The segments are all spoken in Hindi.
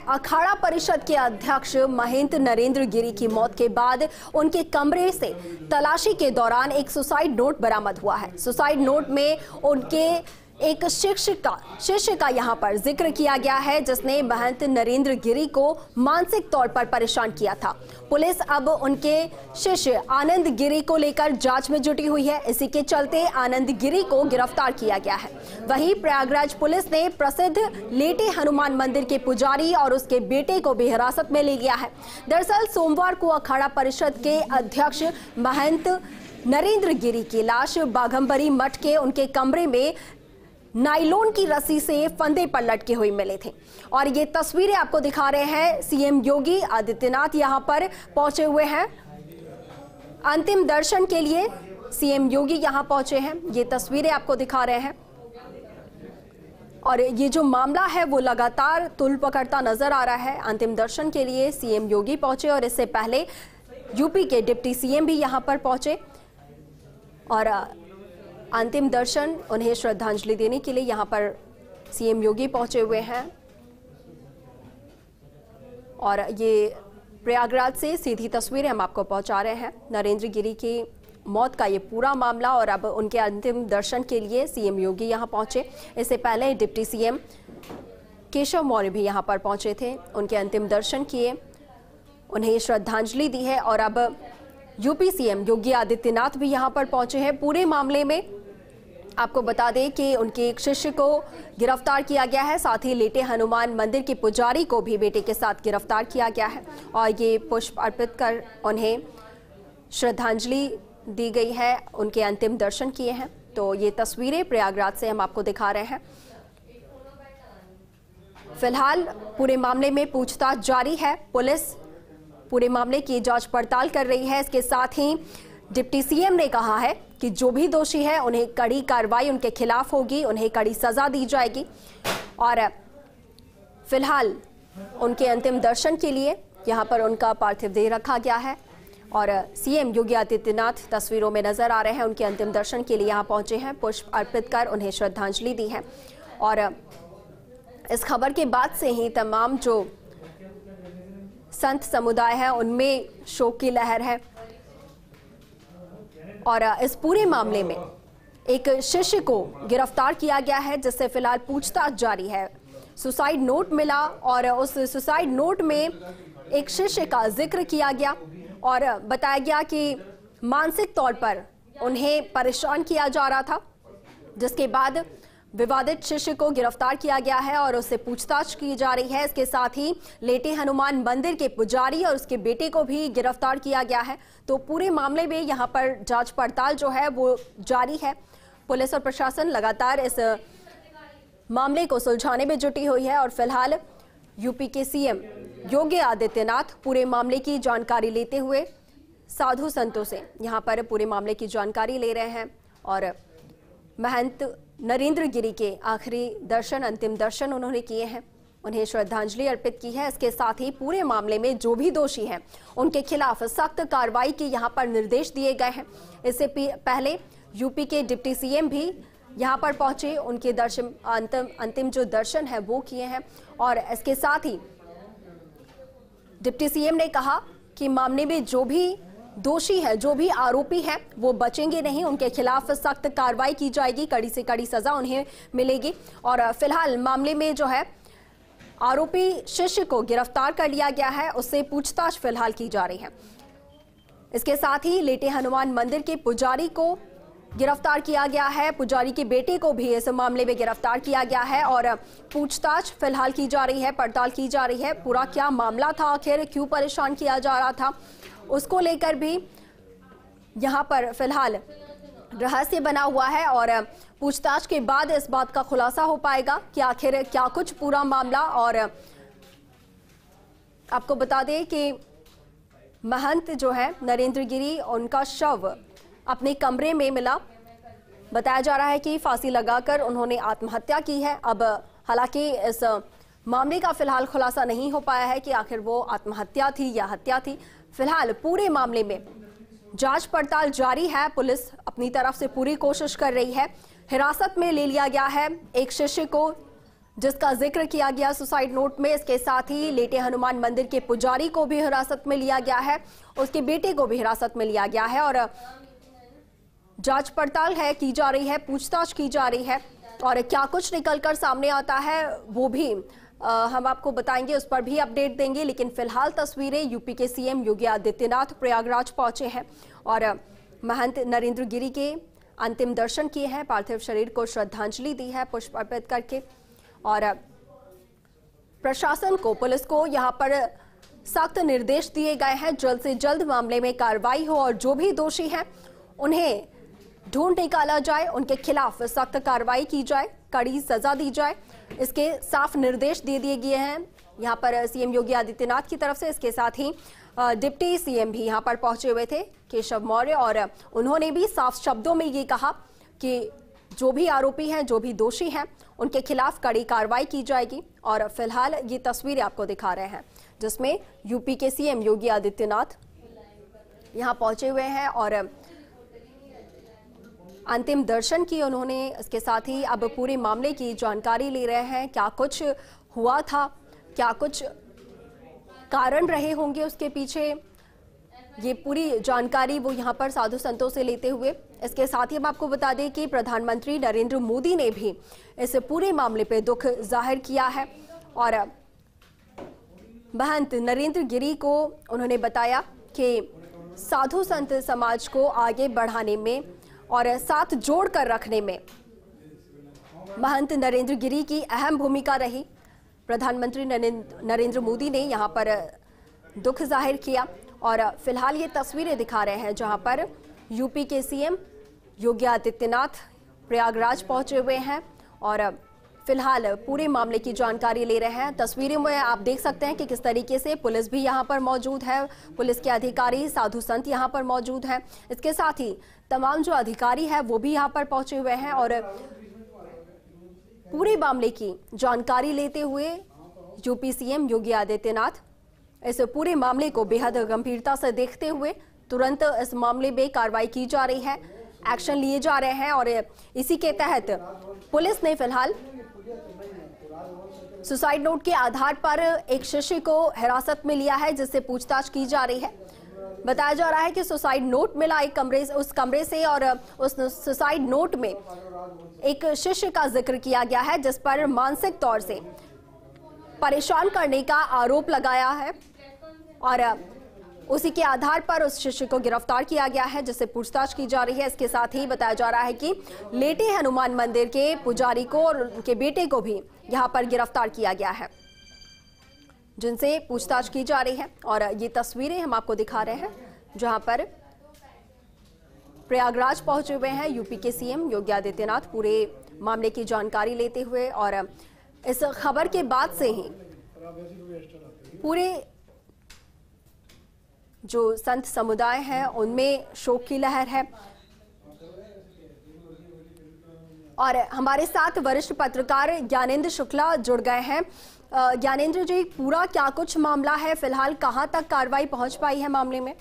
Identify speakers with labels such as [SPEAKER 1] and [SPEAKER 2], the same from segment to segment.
[SPEAKER 1] अखाड़ा परिषद के अध्यक्ष महंत नरेंद्र गिरी की मौत के बाद उनके कमरे से तलाशी के दौरान एक सुसाइड नोट बरामद हुआ है। सुसाइड नोट में उनके एक शिष्य का यहां पर जिक्र किया गया है, जिसने महंत नरेंद्र गिरी को मानसिक तौर पर परेशान किया था। पुलिस अब उनके शिष्य आनंद गिरी को लेकर जांच में जुटी हुई है। इसी के चलते आनंद गिरी को गिरफ्तार किया गया है। वहीं प्रयागराज पुलिस ने प्रसिद्ध लेटे हनुमान मंदिर के पुजारी और उसके बेटे को भी हिरासत में ले लिया है। दरअसल सोमवार को अखाड़ा परिषद के अध्यक्ष महंत नरेंद्र गिरी की लाश बाघंबरी मठ के उनके कमरे में नायलॉन की रस्सी से फंदे पर लटके हुए मिले थे। और ये तस्वीरें आपको दिखा रहे हैं। सीएम योगी आदित्यनाथ यहां पर पहुंचे हुए हैं अंतिम दर्शन के लिए। सीएम योगी यहां पहुंचे हैं, ये तस्वीरें आपको दिखा रहे हैं। और ये जो मामला है वो लगातार तूल पकड़ता नजर आ रहा है। अंतिम दर्शन के लिए सीएम योगी पहुंचे और इससे पहले यूपी के डिप्टी सीएम भी यहां पर पहुंचे और अंतिम दर्शन उन्हें श्रद्धांजलि देने के लिए यहां पर सीएम योगी पहुंचे हुए हैं। और ये प्रयागराज से सीधी तस्वीरें हम आपको पहुंचा रहे हैं। नरेंद्र गिरी की मौत का ये पूरा मामला और अब उनके अंतिम दर्शन के लिए सीएम योगी यहां पहुंचे। इससे पहले डिप्टी सीएम केशव मौर्य भी यहां पर पहुंचे थे, उनके अंतिम दर्शन किए, उन्हें श्रद्धांजलि दी है। और अब यूपी सीएम योगी आदित्यनाथ भी यहां पर पहुंचे हैं। पूरे मामले में आपको बता दें कि उनके एक शिष्य को गिरफ्तार किया गया है, साथ ही लेटे हनुमान मंदिर के पुजारी को भी बेटे के साथ गिरफ्तार किया गया है और ये पुष्प अर्पित कर उन्हें श्रद्धांजलि दी गई है, उनके अंतिम दर्शन किए हैं। तो ये तस्वीरें प्रयागराज से हम आपको दिखा रहे हैं। फिलहाल पूरे मामले में पूछताछ जारी है। पुलिस पूरे मामले की जांच पड़ताल कर रही है। इसके साथ ही डिप्टी सीएम ने कहा है कि जो भी दोषी है उन्हें कड़ी कार्रवाई उनके खिलाफ होगी, उन्हें कड़ी सजा दी जाएगी। और फिलहाल उनके अंतिम दर्शन के लिए यहां पर उनका पार्थिव देह रखा गया है और सीएम योगी आदित्यनाथ तस्वीरों में नजर आ रहे हैं। उनके अंतिम दर्शन के लिए यहां पहुंचे हैं, पुष्प अर्पित कर उन्हें श्रद्धांजलि दी है। और इस खबर के बाद से ही तमाम जो संत समुदाय है उनमें शोक की लहर है। और इस पूरे मामले में एक शिष्य को गिरफ्तार किया गया है, जिससे फिलहाल पूछताछ जारी है। सुसाइड नोट मिला और उस सुसाइड नोट में एक शिष्य का जिक्र किया गया और बताया गया कि मानसिक तौर पर उन्हें परेशान किया जा रहा था, जिसके बाद विवादित शिष्य को गिरफ्तार किया गया है और उससे पूछताछ की जा रही है। इसके साथ ही लेटे हनुमान मंदिर के पुजारी और उसके बेटे को भी गिरफ्तार किया गया है। तो पूरे मामले में यहां पर जांच पड़ताल जो है वो जारी है। पुलिस और प्रशासन लगातार इस मामले को सुलझाने में जुटी हुई है और फिलहाल यूपी के सीएम योगी आदित्यनाथ पूरे मामले की जानकारी लेते हुए साधु संतों से यहां पर पूरे मामले की जानकारी ले रहे हैं और महंत नरेंद्र गिरी के आखिरी दर्शन, अंतिम दर्शन उन्होंने किए हैं, उन्हें श्रद्धांजलि अर्पित की है। इसके साथ ही पूरे मामले में जो भी दोषी हैं उनके खिलाफ सख्त कार्रवाई के यहां पर निर्देश दिए गए हैं। इससे पहले यूपी के डिप्टी सीएम भी यहां पर पहुंचे, उनके दर्शन अंतिम जो दर्शन है वो किए हैं। और इसके साथ ही डिप्टी सीएम ने कहा कि मामले में जो भी दोषी है, जो भी आरोपी है वो बचेंगे नहीं, उनके खिलाफ सख्त कार्रवाई की जाएगी, कड़ी से कड़ी सजा उन्हें मिलेगी। और फिलहाल मामले में जो है आरोपी शिष्य को गिरफ्तार कर लिया गया है, उससे पूछताछ फिलहाल की जा रही है। इसके साथ ही लेटे हनुमान मंदिर के पुजारी को गिरफ्तार किया गया है, पुजारी के बेटे को भी इस मामले में गिरफ्तार किया गया है और पूछताछ फिलहाल की जा रही है, पड़ताल की जा रही है। पूरा क्या मामला था, आखिर क्यों परेशान किया जा रहा था, उसको लेकर भी यहां पर फिलहाल रहस्य बना हुआ है और पूछताछ के बाद इस बात का खुलासा हो पाएगा कि आखिर क्या कुछ पूरा मामला। और आपको बता दें कि महंत जो है नरेंद्र गिरी, उनका शव अपने कमरे में मिला। बताया जा रहा है कि फांसी लगाकर उन्होंने आत्महत्या की है। अब हालांकि इस मामले का फिलहाल खुलासा नहीं हो पाया है कि आखिर वो आत्महत्या थी या हत्या थी। फिलहाल पूरे मामले में जांच पड़ताल जारी है, पुलिस अपनी तरफ से पूरी कोशिश कर रही है। हिरासत में ले लिया गया है एक शिष्य को, जिसका जिक्र किया गया सुसाइड नोट में। इसके साथ ही लेटे हनुमान मंदिर के पुजारी को भी हिरासत में लिया गया है, उसके बेटे को भी हिरासत में लिया गया है और जांच पड़ताल की जा रही है, पूछताछ की जा रही है और क्या कुछ निकलकर सामने आता है वो भी हम आपको बताएंगे, उस पर भी अपडेट देंगे। लेकिन फिलहाल तस्वीरें यूपी के सीएम योगी आदित्यनाथ प्रयागराज पहुंचे हैं और महंत नरेंद्र गिरी के अंतिम दर्शन किए हैं, पार्थिव शरीर को श्रद्धांजलि दी है पुष्प अर्पित करके और प्रशासन को, पुलिस को यहां पर सख्त निर्देश दिए गए हैं, जल्द से जल्द मामले में कार्रवाई हो और जो भी दोषी हैं उन्हें ढूंढ निकाला जाए, उनके खिलाफ सख्त कार्रवाई की जाए, कड़ी सजा दी जाए। इसके साफ निर्देश दे दिए गए हैं यहां पर सीएम योगी आदित्यनाथ की तरफ से। इसके साथ ही डिप्टी सीएम भी यहां पर पहुंचे हुए थे, केशव मौर्य, और उन्होंने भी साफ शब्दों में ये कहा कि जो भी आरोपी हैं, जो भी दोषी हैं, उनके खिलाफ कड़ी कार्रवाई की जाएगी। और फिलहाल ये तस्वीरें आपको दिखा रहे हैं जिसमें यूपी के सीएम योगी आदित्यनाथ यहां पहुंचे हुए हैं और अंतिम दर्शन किए उन्होंने। इसके साथ ही अब पूरे मामले की जानकारी ले रहे हैं, क्या कुछ हुआ था, क्या कुछ कारण रहे होंगे उसके पीछे, ये पूरी जानकारी वो यहाँ पर साधु संतों से लेते हुए। इसके साथ ही हम आपको बता दें कि प्रधानमंत्री नरेंद्र मोदी ने भी इस पूरे मामले पे दुख जाहिर किया है और महंत नरेंद्र गिरी को उन्होंने बताया कि साधु संत समाज को आगे बढ़ाने में और साथ जोड़कर रखने में महंत नरेंद्र गिरी की अहम भूमिका रही। प्रधानमंत्री नरेंद्र मोदी ने यहां पर दुख जाहिर किया और फिलहाल ये तस्वीरें दिखा रहे हैं जहां पर यूपी के सीएम योगी आदित्यनाथ प्रयागराज पहुंचे हुए हैं और फिलहाल पूरे मामले की जानकारी ले रहे हैं। तस्वीरों में आप देख सकते हैं कि किस तरीके से पुलिस भी यहां पर मौजूद है, पुलिस के अधिकारी, साधु संत यहां पर मौजूद हैं। इसके साथ ही तमाम जो अधिकारी हैं वो भी यहां पर पहुंचे हुए हैं और पूरे मामले की जानकारी लेते हुए यूपी सीएम योगी आदित्यनाथ इस पूरे मामले को बेहद गंभीरता से देखते हुए तुरंत इस मामले में कार्रवाई की जा रही है, एक्शन लिए जा रहे हैं और इसी के तहत पुलिस ने फिलहाल सुसाइड नोट के आधार पर एक शिष्य को हिरासत में लिया है जिससे पूछताछ की जा रही है। बताया जा रहा है कि सुसाइड नोट मिला एक उस कमरे से और उस सुसाइड नोट में एक शिष्य का जिक्र किया गया है जिस पर मानसिक तौर से परेशान करने का आरोप लगाया है और उसी के आधार पर उस शिष्य को गिरफ्तार किया गया है जिससे पूछताछ की जा रही है। इसके साथ ही बताया जा रहा है कि लेटे हनुमान मंदिर के पुजारी को और उनके बेटे को भी यहां पर गिरफ्तार किया गया है जिनसे पूछताछ की जा रही है और ये तस्वीरें हम आपको दिखा रहे हैं जहां पर प्रयागराज पहुंचे हुए हैं यूपी के सीएम योगी आदित्यनाथ पूरे मामले की जानकारी लेते हुए और इस खबर के बाद से ही पूरे जो संत समुदाय है उनमें शोक की लहर है और हमारे साथ वरिष्ठ पत्रकार ज्ञानेंद्र शुक्ला जुड़ गए हैं। ज्ञानेंद्र जी, पूरा क्या कुछ मामला है, फिलहाल कहां तक कार्रवाई पहुंच पाई है मामले में?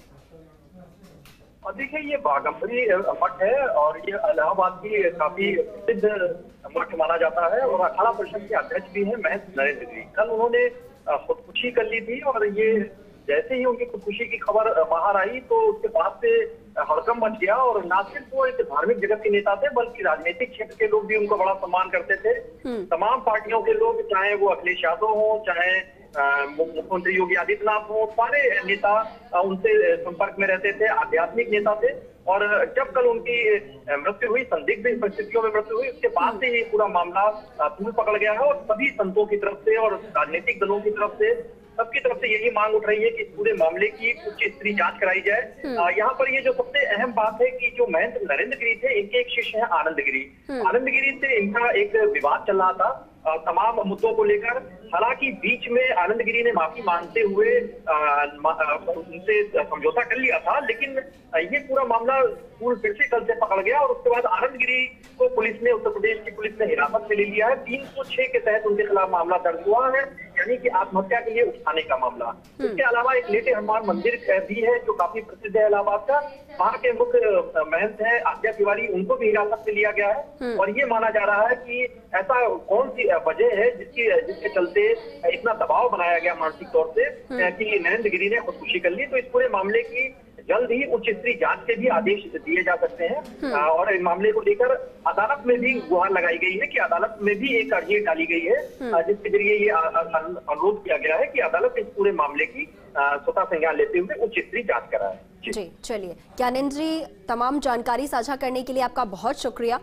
[SPEAKER 2] देखिए, ये बागम्बरी मठ है और ये इलाहाबाद की काफी प्रसिद्ध मठ माना जाता है और अखाड़ा परिषद के अध्यक्ष भी हैं महंत नरेंद्र गिरी। कल उन्होंने खुदकुशी कर ली थी और ये जैसे ही उनकी खुदकुशी की खबर बाहर आई तो उसके बाद से हड़कंप मच गया और न सिर्फ वो एक धार्मिक जगत के नेता थे बल्कि राजनीतिक क्षेत्र के लोग भी उनको बड़ा सम्मान करते थे। तमाम पार्टियों के लोग, चाहे वो अखिलेश यादव हो, चाहे मुख्यमंत्री योगी आदित्यनाथ हो, सारे नेता उनसे संपर्क में रहते थे, आध्यात्मिक नेता थे। और जब कल उनकी मृत्यु हुई, संदिग्ध परिस्थितियों में मृत्यु हुई, उसके बाद से ये पूरा मामला तूल पकड़ गया है और सभी संतों की तरफ से और राजनीतिक दलों की तरफ से, सबकी तरफ से यही मांग उठ रही है कि पूरे मामले की उच्च स्तरीय जांच कराई जाए। यहाँ पर ये जो सबसे अहम बात है कि जो महंत नरेंद्र गिरी थे, इनके एक शिष्य है आनंद गिरी। आनंद गिरी से इनका एक विवाद चल रहा था तमाम मुद्दों को लेकर। हालांकि बीच में आनंद गिरी ने माफी मांगते हुए उनसे समझौता कर लिया था, लेकिन ये पूरा मामला फिर से कल से पकड़ गया और उसके बाद आनंद गिरी को पुलिस ने, उत्तर प्रदेश की पुलिस ने हिरासत में ले लिया है। 306 के तहत उनके खिलाफ मामला दर्ज हुआ है। यानी कि आत्महत्या के लिए उठाने का मामला। इसके अलावा एक लेटे हनुमान मंदिर भी है जो काफी प्रसिद्ध है इलाहाबाद का। वहाँ के मुख्य महंत है आज्ञा तिवारी, उनको भी हिरासत में लिया गया है और ये माना जा रहा है कि ऐसा कौन सी वजह है जिसके चलते इतना दबाव बनाया गया मानसिक तौर से कि नरेंद्र गिरी ने खुदकुशी कर ली। तो इस पूरे मामले की जल्द ही उच्च स्तरीय जांच के भी आदेश दिए जा सकते हैं और इस मामले को लेकर अदालत में भी गुहार लगाई गई है कि अदालत में भी एक अर्जी डाली गई है जिसके जरिए ये अनुरोध किया गया है कि अदालत इस पूरे मामले की स्वतः संज्ञान लेते हुए उच्च स्तरीय जांच कराए।
[SPEAKER 1] जी चलिए, ज्ञानेंद्र जी, तमाम जानकारी साझा करने के लिए आपका बहुत शुक्रिया।